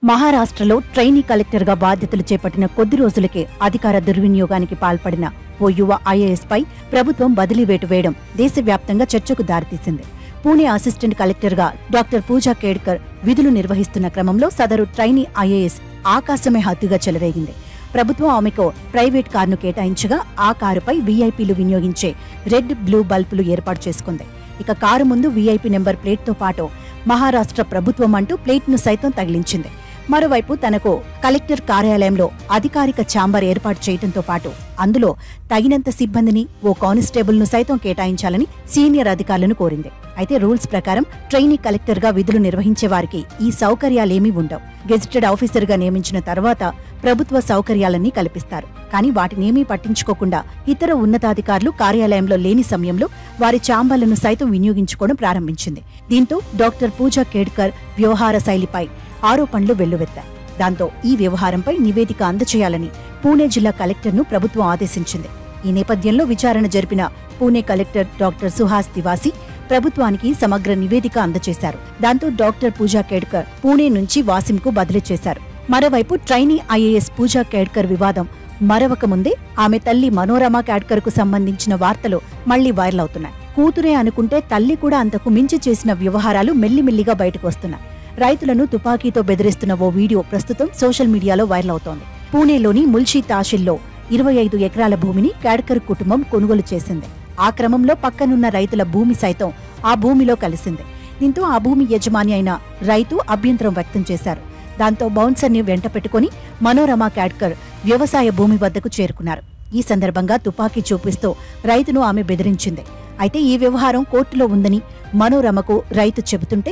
మహారాష్ట్రలో ట్రైనీ కలెక్టర్గా బాధ్యతలు చేపట్టిన కొద్ది రోజులకే అధికార దుర్వినియోగానికి పాల్పడిన ఓ యువ ఐఏఎస్ పై ప్రభుత్వం బదిలీ వేటు వేయడం దేశవ్యాప్తంగా చర్చకు దారితీసింది. పూణే అసిస్టెంట్ కలెక్టర్గా డాక్టర్ పూజా కేడ్కర్ విధులు నిర్వహిస్తున్న క్రమంలో సదరు ట్రైనీ ఐఏఎస్ ఆకాశమే హద్దుగా చెలరేగింది. ప్రభుత్వం ఆమెకు ప్రైవేట్ కారును కేటాయించగా ఆ కారుపై వీఐపీలు వినియోగించే రెడ్ బ్లూ బల్బులు ఏర్పాటు చేసుకుంది. ఇక కారు ముందు వీఐపీ నెంబర్ ప్లేట్తో పాటు మహారాష్ట్ర ప్రభుత్వం అంటూ ప్లేట్ను సైతం తగిలించింది. మరోవైపు తనకు కలెక్టర్ కార్యాలయంలో అధికారిక ఛాంబర్ ఏర్పాటు చేయడంతో పాటు అందులో తగినంత సిబ్బందిని ఓ కానిస్టేబుల్ను సైతం కేటాయించాలని సీనియర్ అధికారులను కోరింది. అయితే రూల్స్ ప్రకారం ట్రైనీ కలెక్టర్గా విధులు నిర్వహించే వారికి ఈ సౌకర్యాలేమీ ఉండవు. గెజిటెడ్ ఆఫీసర్గా నియమించిన తర్వాత ప్రభుత్వ సౌకర్యాలన్నీ కల్పిస్తారు. కానీ వాటినేమీ పట్టించుకోకుండా ఇతర ఉన్నతాధికారులు కార్యాలయంలో లేని సమయంలో వారి ఛాంబర్లను సైతం వినియోగించుకోవడం ప్రారంభించింది. దీంతో డాక్టర్ పూజా కేడ్కర్ వ్యవహార శైలిపై ఆరోపణలు వెల్లువెత్తాయి. దాంతో ఈ వ్యవహారంపై నివేదిక అందజేయాలని పూణే జిల్లా కలెక్టర్ను ప్రభుత్వం ఆదేశించింది. ఈ నేపథ్యంలో విచారణ జరిపిన పూణే కలెక్టర్ డాక్టర్ సుహాస్ తివాసి ప్రభుత్వానికి సమగ్ర నివేదిక అందజేశారు. దాంతో డాక్టర్ పూజా కేడ్కర్ పూణే నుంచి వాసింకు బదిలీ చేశారు. మరోవైపు ట్రైనీ ఐఏఎస్ పూజా కేడ్కర్ వివాదం మరవక ముందే ఆమె తల్లి మనోరమ కేడ్కర్ కు సంబంధించిన వార్తలు మళ్లీ వైరల్ అవుతున్నాయి. కూతురే అనుకుంటే తల్లి కూడా అంతకు మించి చేసిన వ్యవహారాలు మెల్లిమెల్లిగా బయటకు వస్తున్నాయి. రైతులను తుపాకీతో బెదిరిస్తున్న ఓ వీడియో ప్రస్తుతం సోషల్ మీడియాలో వైరల్ అవుతోంది. పూణేలోని ముల్షీ తహసీల్లో 25 ఎకరాల భూమిని కేడ్కర్ కుటుంబం కొనుగోలు చేసింది. ఆ క్రమంలో పక్కనున్న రైతుల భూమి సైతం ఆ భూమిలో కలిసింది. దీంతో ఆ భూమి యజమాని అయిన రైతు అభ్యంతరం వ్యక్తం చేశారు. దాంతో బౌన్సర్ని వెంట పెట్టుకుని మనోరమ కేడ్కర్ వ్యవసాయ భూమి వద్దకు చేరుకున్నారు. ఈ సందర్భంగా తుపాకీ చూపిస్తూ రైతును ఆమె బెదిరించింది. అయితే ఈ వ్యవహారం కోర్టులో ఉందని మనోరమకు రైతు చెబుతుంటే,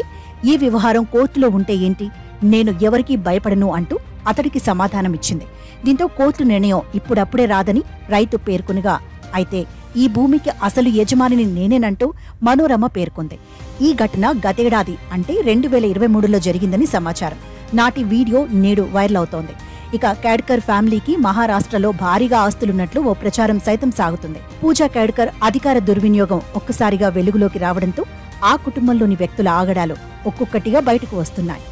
ఈ వ్యవహారం కోర్టులో ఉంటే ఏంటి, నేను ఎవరికీ భయపడను అంటూ అతడికి సమాధానమిచ్చింది. దీంతో కోర్టు నిర్ణయం ఇప్పుడప్పుడే రాదని రైతు పేర్కొనగా, అయితే ఈ భూమికి అసలు యజమానిని నేనేనంటూ మనోరమ పేర్కొంది. ఈ ఘటన గతేడాది అంటే 2023లో జరిగిందని సమాచారం. నాటి వీడియో నేడు వైరల్ అవుతోంది. ఇక కేడ్కర్ ఫ్యామిలీకి మహారాష్ట్రలో భారీగా ఆస్తులున్నట్లు ఓ ప్రచారం సైతం సాగుతుంది. పూజా కేడ్కర్ అధికార దుర్వినియోగం ఒక్కసారిగా వెలుగులోకి రావడంతో ఆ కుటుంబంలోని వ్యక్తుల ఆగడాలు ఒక్కొక్కటిగా బయటకు వస్తున్నాయి.